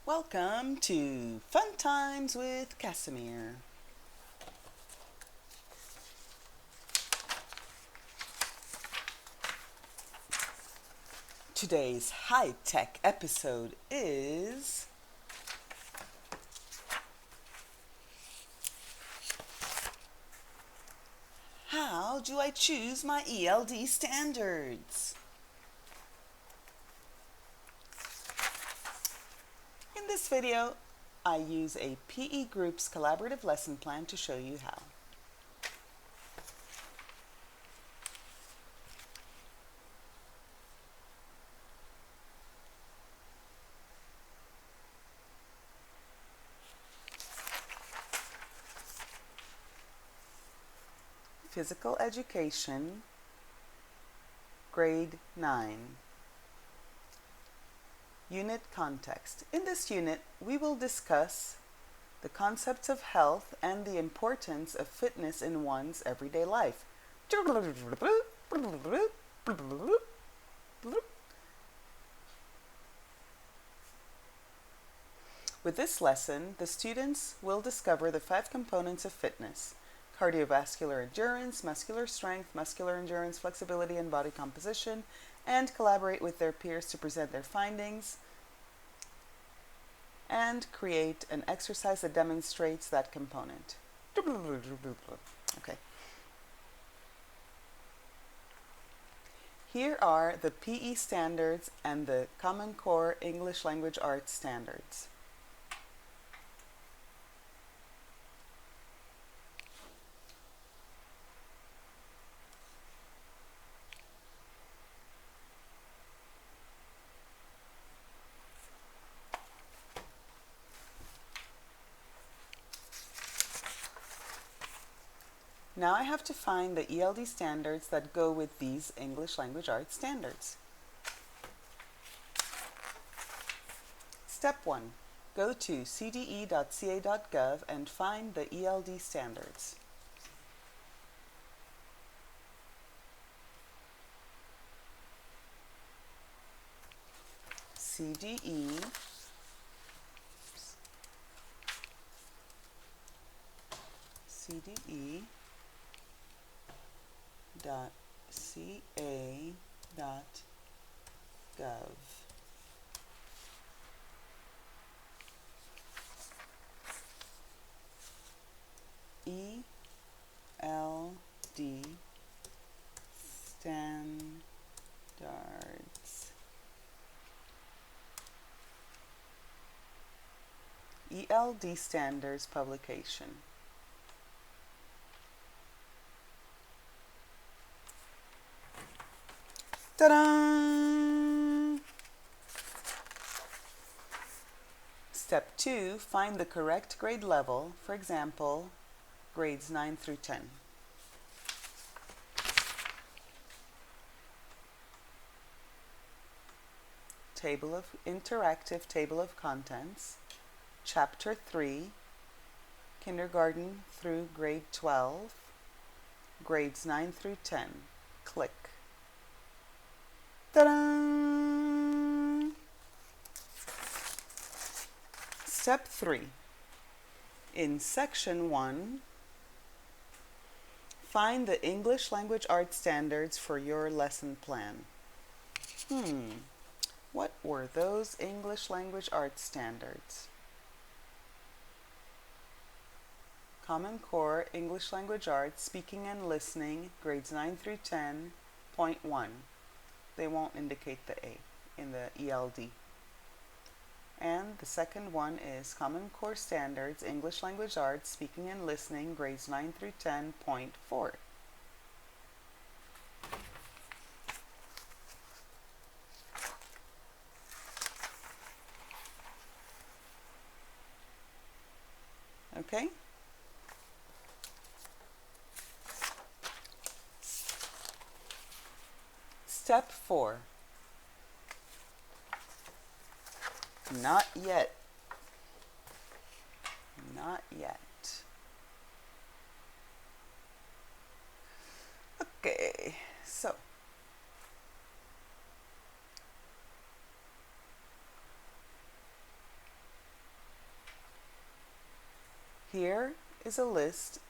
Welcome to Fun Times with Casimir. Today's high-tech episode is how do I choose my ELD standards? In this video, I use a PE group's collaborative lesson plan to show you how. Physical Education, Grade 9. Unit Context. In this unit, we will discuss the concepts of health and the importance of fitness in one's everyday life. With this lesson, the students will discover the 5 components of fitness: cardiovascular endurance, muscular strength, muscular endurance, flexibility, and body composition, and collaborate with their peers to present their findings and create an exercise that demonstrates that component. Okay. Here are the PE standards and the Common Core English Language Arts standards. Now I have to find the ELD standards that go with these English Language Arts standards. Step 1. Go to cde.ca.gov and find the ELD standards. CDE CDE.ca.gov. ELD standards. ELD standards publication. Ta-da! Step 2, find the correct grade level, for example, grades 9 through 10. Interactive table of contents, Chapter 3, kindergarten through grade 12, grades 9 through 10. Click. Ta-da! Step 3. In Section 1, find the English Language Arts standards for your lesson plan. What were those English Language Arts standards? Common Core English Language Arts, Speaking and Listening, grades 9 through 10, point 1. They won't indicate the A in the ELD. And the second one is Common Core Standards, English Language Arts, Speaking and Listening, grades 9 through 10, point 4. Okay? Step 4. Not yet. Not yet. Okay, so Here is a list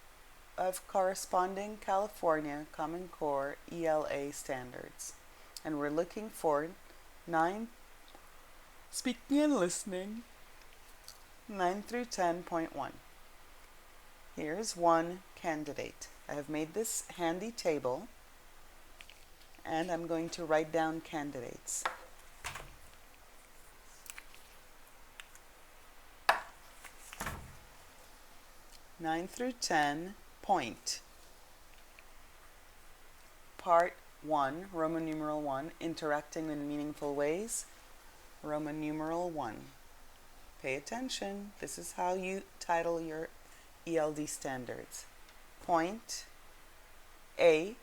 of corresponding California Common Core ELA standards. And we're looking for 9, speaking and listening, 9 through 10.1. Here's one candidate. I have made this handy table, and I'm going to write down candidates. Nine through 10 point. Part 1, Roman numeral 1, interacting in meaningful ways, Roman numeral 1. Pay attention. This is how you title your ELD standards. Point A,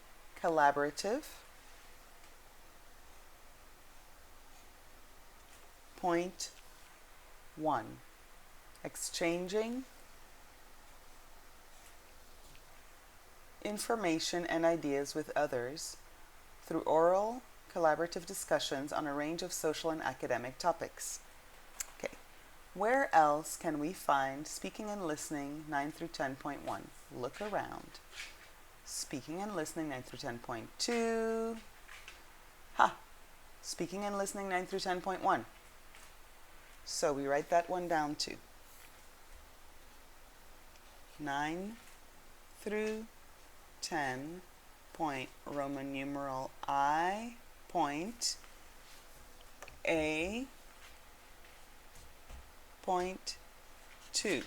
collaborative. Point 1, exchanging information and ideas with others through oral, collaborative discussions on a range of social and academic topics. Okay, where else can we find speaking and listening 9 through 10.1? Look around. Speaking and listening 9 through 10.2. Speaking and listening 9 through 10.1. So we write that one down too. 9 through 10 point Roman numeral I point A point 2.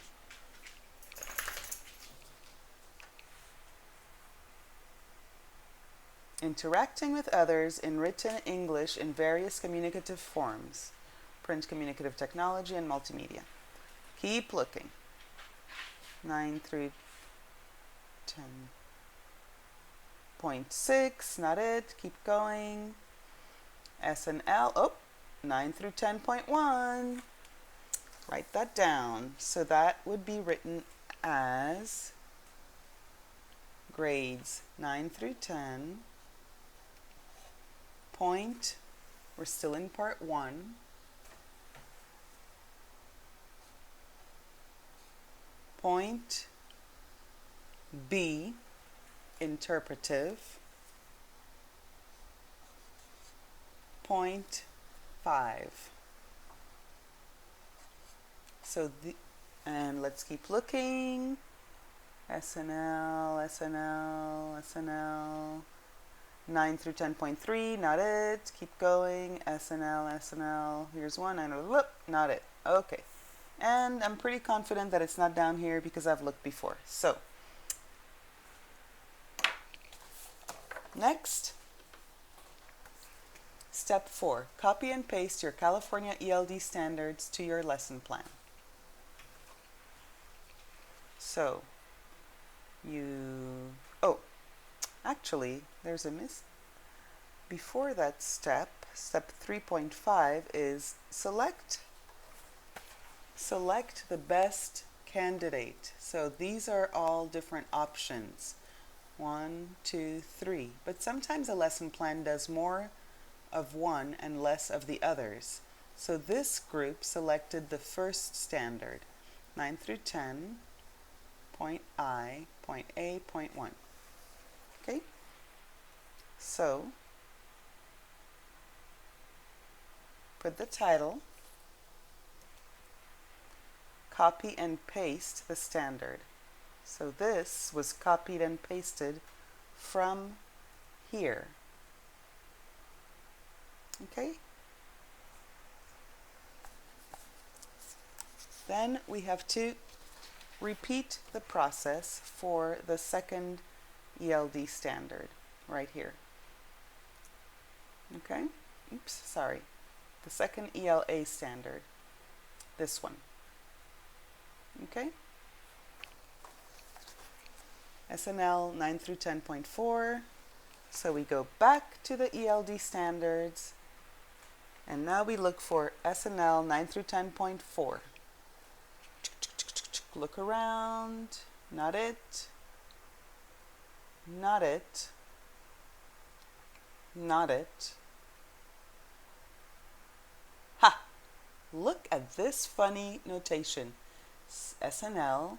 Interacting with others in written English in various communicative forms, print communicative technology and multimedia. Keep looking. 9 through 10.6, not it. Keep going. S and L, 9 through 10.1. Write that down. So that would be written as grades 9 through 10. Point, we're still in part 1. Point B, interpretive. Point 5. So and let's keep looking. SNL, SNL, SNL. 9 through 10.3, not it. Keep going. SNL, SNL. Here's one. Not it. Okay. And I'm pretty confident that it's not down here because I've looked before. So, next, step 4. Copy and paste your California ELD standards to your lesson plan. So, actually, there's a before that step 3.5 is select the best candidate. So these are all different options. 1, 2, 3. But sometimes a lesson plan does more of one and less of the others. So this group selected the first standard, 9 through 10, point I, point A, point 1. Okay? So, put the title, copy and paste the standard. So this was copied and pasted from here. Okay? Then we have to repeat the process for the second ELD standard right here. Okay? Oops, sorry. The second ELA standard. This one. Okay? SNL 9 through 10.4. So we go back to the ELD standards. And now we look for SNL 9 through 10.4. Look around. Not it. Not it. Not it. Ha! Look at this funny notation. SNL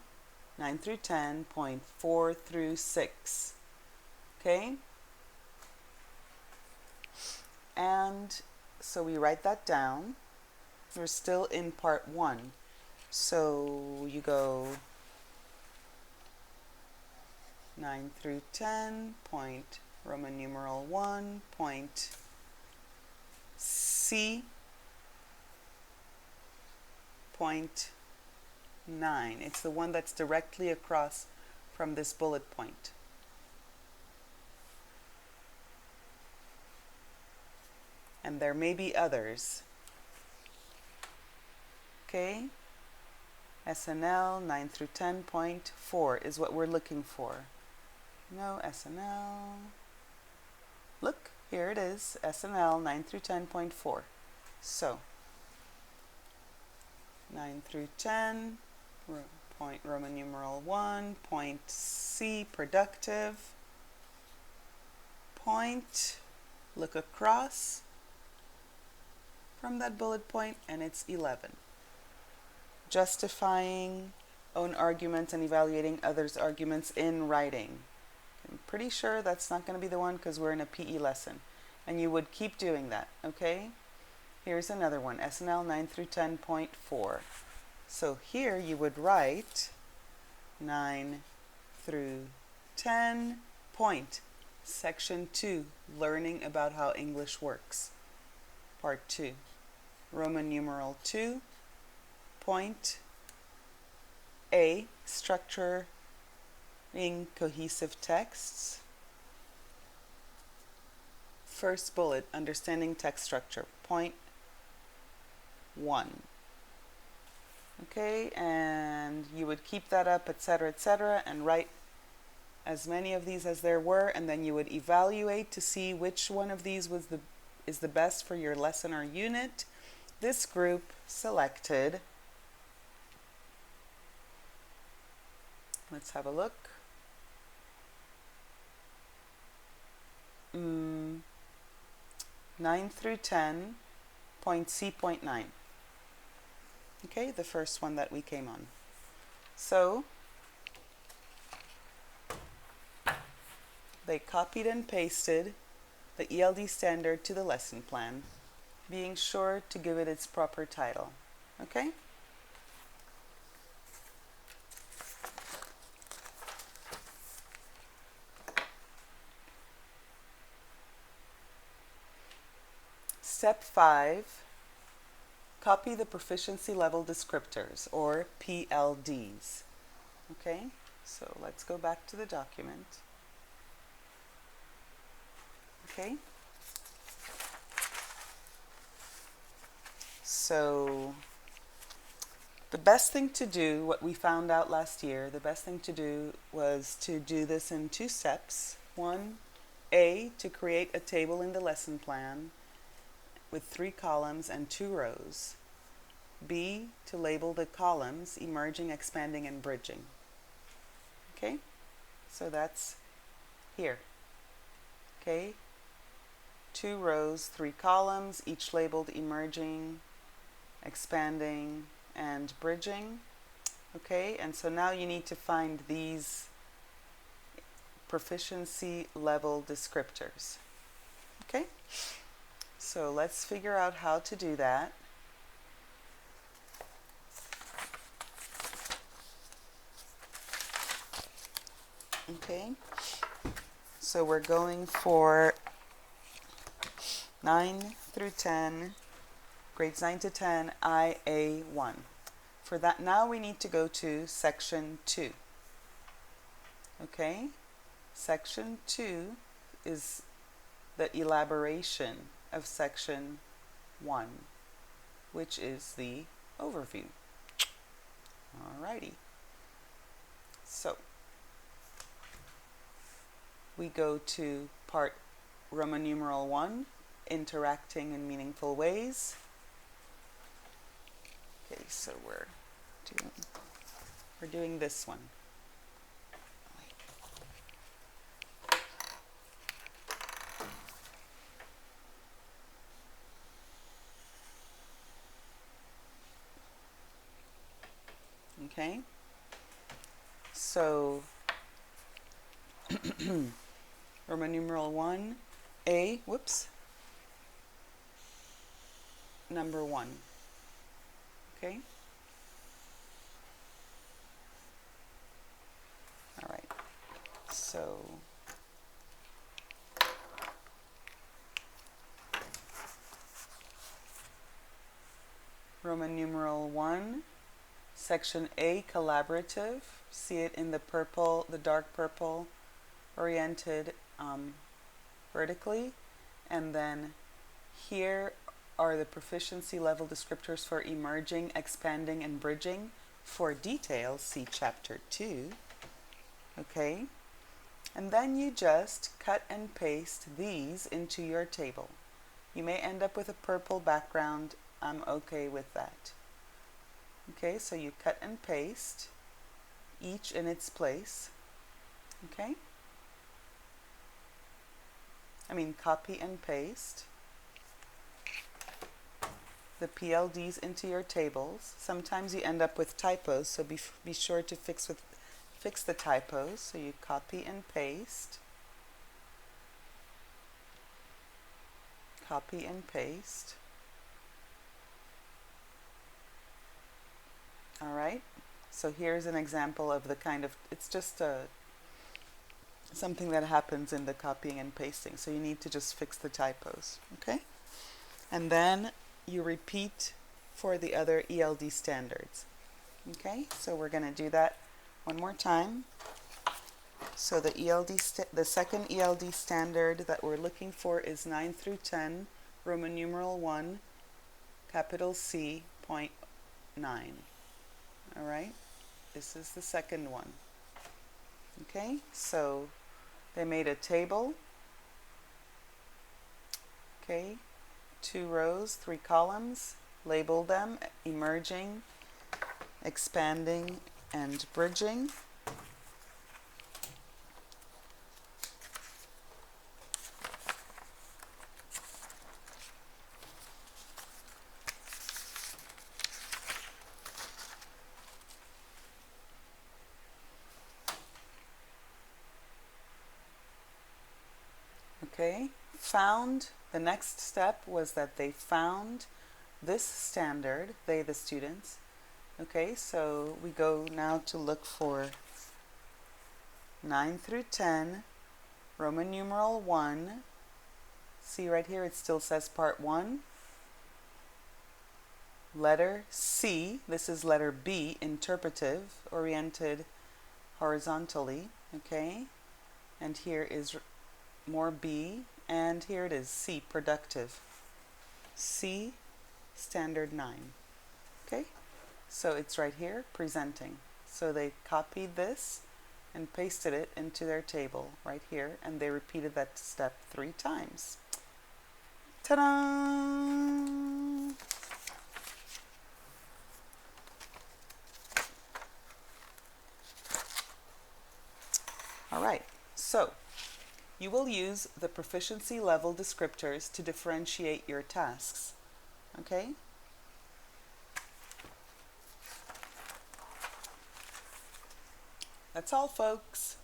9 through 10, point 4 through 6. Okay? And so we write that down. We're still in part 1. So you go 9 through 10, point Roman numeral 1, point C, point 9. It's the one that's directly across from this bullet point. And there may be others. Okay? SNL 9 through 10.4 is what we're looking for. No, SNL. Look, here it is. SNL 9 through 10.4. So, 9 through 10, point Roman numeral 1, point C, productive, point, look across from that bullet point, and it's 11. Justifying own arguments and evaluating others' arguments in writing. I'm pretty sure that's not going to be the one because we're in a PE lesson. And you would keep doing that, okay? Here's another one, SNL 9 through 10.4. So here you would write 9 through 10, point, section 2, learning about how English works. Part 2, Roman numeral 2, point A, structuring cohesive texts. First bullet, understanding text structure, point 1. Okay, and you would keep that up, etc., and write as many of these as there were, and then you would evaluate to see which one of these is the best for your lesson or unit. This group selected, let's have a look. 9 through 10, point C, point 9. Okay, the first one that we came on. So, they copied and pasted the ELD standard to the lesson plan, being sure to give it its proper title. Okay? Step 5, copy the Proficiency Level Descriptors, or PLDs. Okay, so let's go back to the document. Okay, so the best thing to do, what we found out last year, the best thing to do was to do this in 2 steps. 1, A, to create a table in the lesson plan with 3 columns and 2 rows. B, to label the columns emerging, expanding, and bridging. Okay, so that's here. Okay, 2 rows, 3 columns, each labeled emerging, expanding, and bridging. Okay, and so now you need to find these proficiency level descriptors. Okay, so let's figure out how to do that. Okay, so we're going for 9 through 10, grades 9 to 10, IA1. For that, now we need to go to section 2. Okay, section 2 is the elaboration of section 1, which is the overview. Alrighty, so we go to part Roman numeral 1, interacting in meaningful ways. Okay, so we're doing this one. Okay, so Roman numeral 1, A, number 1. Okay? All right. So Roman numeral 1, section A, collaborative. See it in the purple, the dark purple, oriented vertically. And then here are the proficiency level descriptors for emerging, expanding, and bridging. For details, see chapter 2. Okay? And then you just cut and paste these into your table. You may end up with a purple background. I'm okay with that. Okay, so you cut and paste each in its place. Okay? Copy and paste the PLDs into your tables. Sometimes you end up with typos, so be sure to fix the typos. So you copy and paste. Copy and paste. All right. So here's an example of the kind of, it's just something that happens in the copying and pasting. So you need to just fix the typos. Okay. And then you repeat for the other ELD standards. Okay. So we're going to do that one more time. So the the second ELD standard that we're looking for is 9 through 10, Roman numeral 1, capital C, point 9. All right, this is the second one. Okay, so they made a table. Okay, 2 rows, 3 columns, label them emerging, expanding, and bridging. Okay, the next step was that they found this standard, they the students. Okay, so we go now to look for 9 through 10, Roman numeral 1. See right here, it still says part 1. Letter C, this is letter B, interpretive, oriented horizontally. Okay, and here is more B, and here it is, C, productive. C, standard 9. Okay, so it's right here, presenting. So they copied this and pasted it into their table right here, and they repeated that step 3 times. Ta-da! All right, so you will use the proficiency level descriptors to differentiate your tasks. Okay? That's all, folks.